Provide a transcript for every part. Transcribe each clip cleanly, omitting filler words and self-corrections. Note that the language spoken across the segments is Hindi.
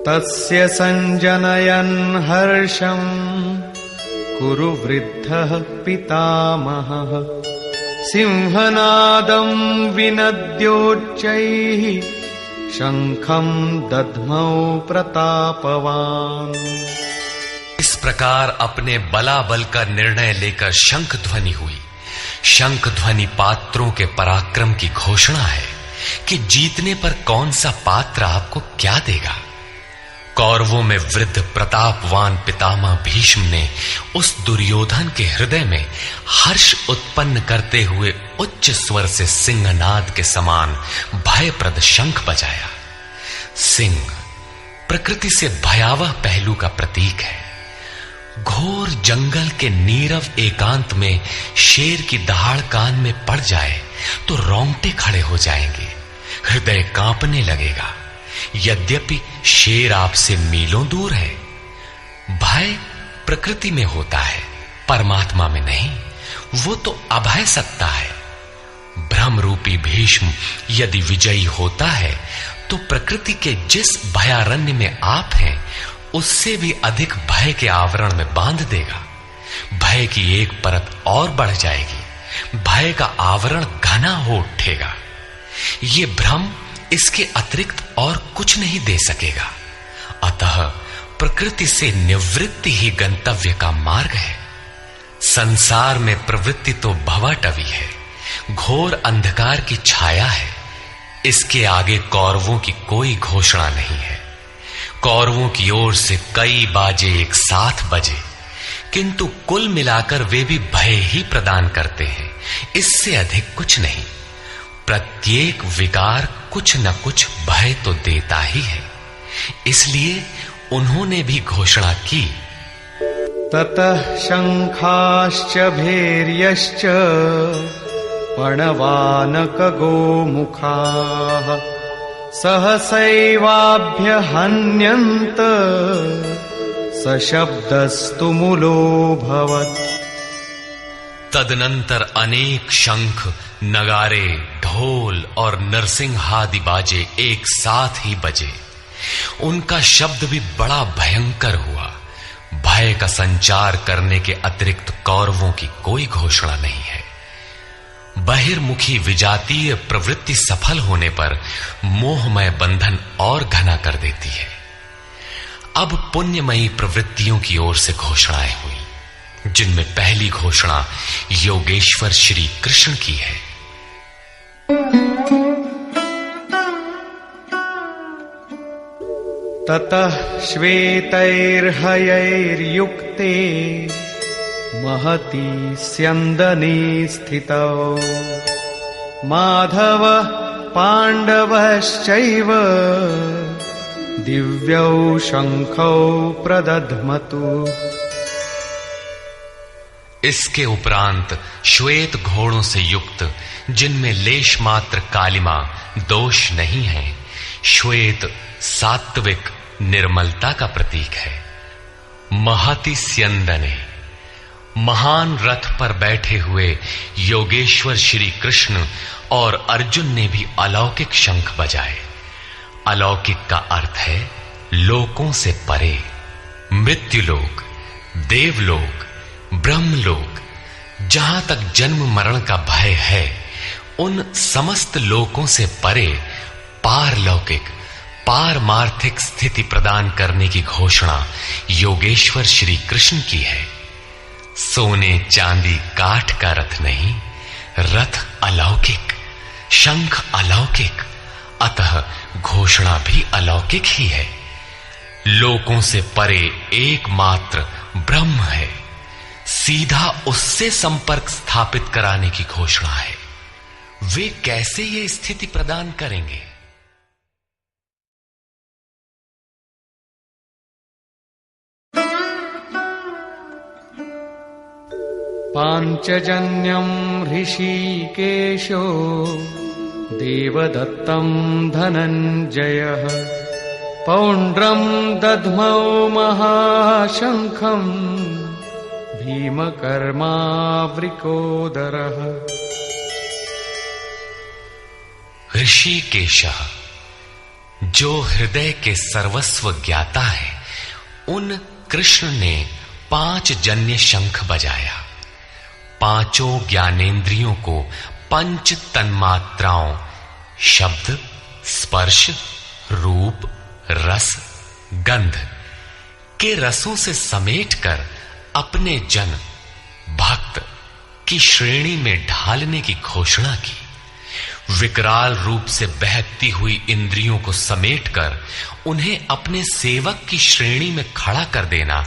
तस्य संजनयन् हर्षं कुरु वृद्धः पितामहः सिंहनादं विनद्योच्चैः शंखं दद्मौ प्रतापवान्। इस प्रकार अपने बलाबल का निर्णय लेकर शंख ध्वनि हुई। शंख ध्वनि पात्रों के पराक्रम की घोषणा है कि जीतने पर कौन सा पात्र आपको क्या देगा। कौरवों में वृद्ध प्रतापवान पितामह भीष्म ने उस दुर्योधन के हृदय में हर्ष उत्पन्न करते हुए उच्च स्वर से सिंहनाद के समान भयप्रद शंख बजाया। सिंह प्रकृति से भयावह पहलू का प्रतीक है। घोर जंगल के नीरव एकांत में शेर की दहाड़ कान में पड़ जाए तो रोंगटे खड़े हो जाएंगे, हृदय कांपने लगेगा। यद्यपि शेर आपसे मीलों दूर है। भय प्रकृति में होता है, परमात्मा में नहीं। वो तो अभय सत्ता है। भ्रम रूपी भीष्म यदि विजयी होता है तो प्रकृति के जिस भयारण्य में आप हैं उससे भी अधिक भय के आवरण में बांध देगा। भय की एक परत और बढ़ जाएगी, भय का आवरण घना हो उठेगा। ये भ्रम इसके अतिरिक्त और कुछ नहीं दे सकेगा। अतः प्रकृति से निवृत्ति ही गंतव्य का मार्ग है। संसार में प्रवृत्ति तो भवाटवी है, घोर अंधकार की छाया है। इसके आगे कौरवों की कोई घोषणा नहीं है। कौरवों की ओर से कई बाजे एक साथ बजे, किंतु कुल मिलाकर वे भी भय ही प्रदान करते हैं, इससे अधिक कुछ नहीं। प्रत्येक विकार कुछ न कुछ भय तो देता ही है। इसलिए उन्होंने भी घोषणा की, ततः शंखाश्च भैर्यश्च पणवानक गोमुखाः सहसैवाभ्यहन्यन्त सशब्दस्तु मूलोऽभवत्। तदनंतर अनेक शंख, नगारे, ढोल और नरसिंहादि बाजे एक साथ ही बजे। उनका शब्द भी बड़ा भयंकर हुआ। भय का संचार करने के अतिरिक्त कौरवों की कोई घोषणा नहीं है। बहिर्मुखी विजातीय प्रवृत्ति सफल होने पर मोहमय बंधन और घना कर देती है। अब पुण्यमयी प्रवृत्तियों की ओर से घोषणाएं हुई, जिनमें पहली घोषणा योगेश्वर श्री कृष्ण की है। ततः श्वेतैर्हयैर्युक्ते महती स्यन्दने स्थितौ माधवः पाण्डवश्चैव दिव्यौ शंखौ प्रदध्मतु। इसके उपरांत श्वेत घोड़ों से युक्त, जिनमें लेश मात्र कालिमा दोष नहीं है, श्वेत सात्विक निर्मलता का प्रतीक है। महति स्यन्दने, महान रथ पर बैठे हुए योगेश्वर श्री कृष्ण और अर्जुन ने भी अलौकिक शंख बजाए। अलौकिक का अर्थ है लोकों से परे। मृत्युलोक, देवलोक, ब्रह्मलोक, जहां तक जन्म मरण का भय है, उन समस्त लोकों से परे पारलौकिक, पारमार्थिक स्थिति प्रदान करने की घोषणा योगेश्वर श्री कृष्ण की है। सोने चांदी काठ का रथ नहीं, रथ अलौकिक, शंख अलौकिक, अतः घोषणा भी अलौकिक ही है। लोकों से परे एकमात्र ब्रह्म है, सीधा उससे संपर्क स्थापित कराने की घोषणा है। वे कैसे ये स्थिति प्रदान करेंगे? पांचजन्यं ऋषिकेशो देवदत्तं धनंजयः पौंड्रं दध्मौ महाशंखं भीमकर्मावृकोदरः। ऋषिकेशः जो हृदय के सर्वस्व ज्ञाता है, उन कृष्ण ने 5 जन्य शंख बजाया। 5 ज्ञानेंद्रियों को 5 तन्मात्राओं शब्द, स्पर्श, रूप, रस, गंध के रसों से समेटकर अपने जन भक्त की श्रेणी में ढालने की घोषणा की। विकराल रूप से बहकती हुई इंद्रियों को समेटकर उन्हें अपने सेवक की श्रेणी में खड़ा कर देना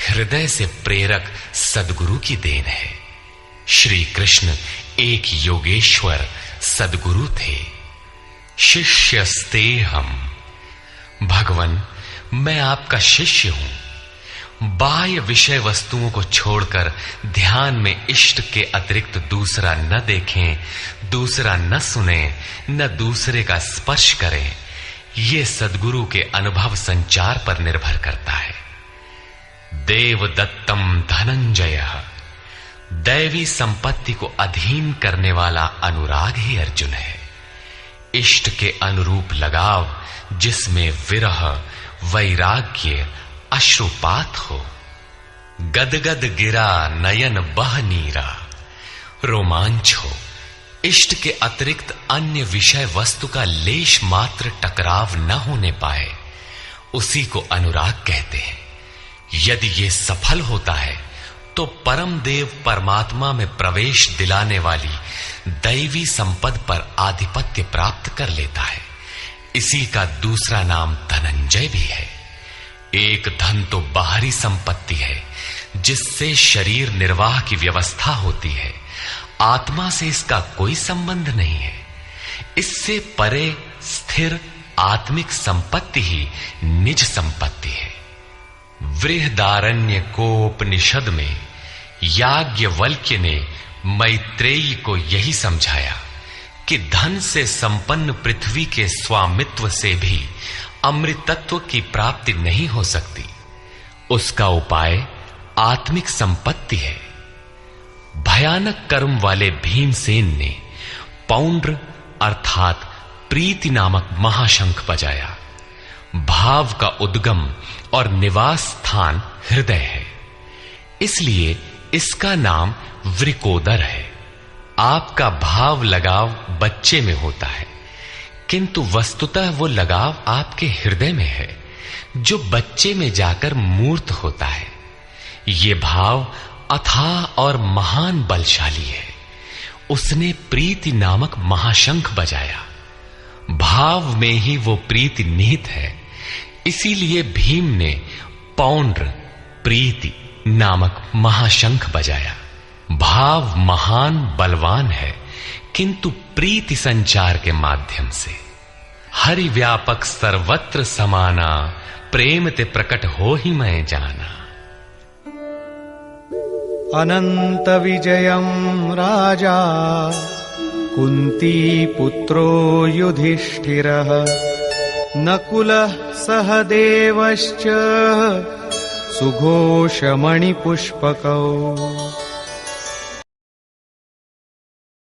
हृदय से प्रेरक सद्गुरु की देन है। श्री कृष्ण एक योगेश्वर सद्गुरु थे। शिष्यस्तेहम्, भगवन मैं आपका शिष्य हूं। बाह्य विषय वस्तुओं को छोड़कर ध्यान में इष्ट के अतिरिक्त दूसरा न देखें, दूसरा न सुने, न दूसरे का स्पर्श करें। ये सद्गुरु के अनुभव संचार पर निर्भर करता है। देवदत्तम धनंजय, दैवी संपत्ति को अधीन करने वाला अनुराग ही अर्जुन है। इष्ट के अनुरूप लगाव जिसमें विरह, वैराग्य, अश्रुपात हो। गदगद गिरा नयन बह नीरा, रोमांच हो। इष्ट के अतिरिक्त अन्य विषय वस्तु का लेश मात्र टकराव न होने पाए, उसी को अनुराग कहते हैं। यदि ये सफल होता है तो परम देव परमात्मा में प्रवेश दिलाने वाली दैवी संपद पर आधिपत्य प्राप्त कर लेता है। इसी का दूसरा नाम धनंजय भी है। एक धन तो बाहरी संपत्ति है जिससे शरीर निर्वाह की व्यवस्था होती है। आत्मा से इसका कोई संबंध नहीं है। इससे परे स्थिर आत्मिक संपत्ति ही निज संपत्ति है। बृहदारण्य कोपनिषद में याज्ञवल्क्य ने मैत्रेयी को यही समझाया कि धन से संपन्न पृथ्वी के स्वामित्व से भी अमृतत्व की प्राप्ति नहीं हो सकती। उसका उपाय आत्मिक संपत्ति है। भयानक कर्म वाले भीमसेन ने पौंड्र अर्थात प्रीति नामक महाशंख बजाया। भाव का उद्गम और निवास स्थान हृदय है, इसलिए इसका नाम वृकोदर है। आपका भाव लगाव बच्चे में होता है, किंतु वस्तुतः वो लगाव आपके हृदय में है जो बच्चे में जाकर मूर्त होता है। ये भाव अथाह और महान बलशाली है। उसने प्रीति नामक महाशंख बजाया। भाव में ही वो प्रीति निहित है, इसीलिए भीम ने पौंड्र प्रीति नामक महाशंख बजाया। भाव महान बलवान है, किंतु प्रीति संचार के माध्यम से। हरि व्यापक सर्वत्र समाना, प्रेम ते प्रकट हो ही मैं जाना। अनंत विजयम् राजा कुंती पुत्रो युधिष्ठिरः, नकुलः सहदेवश्च सुघोषमणिपुष्पकौ।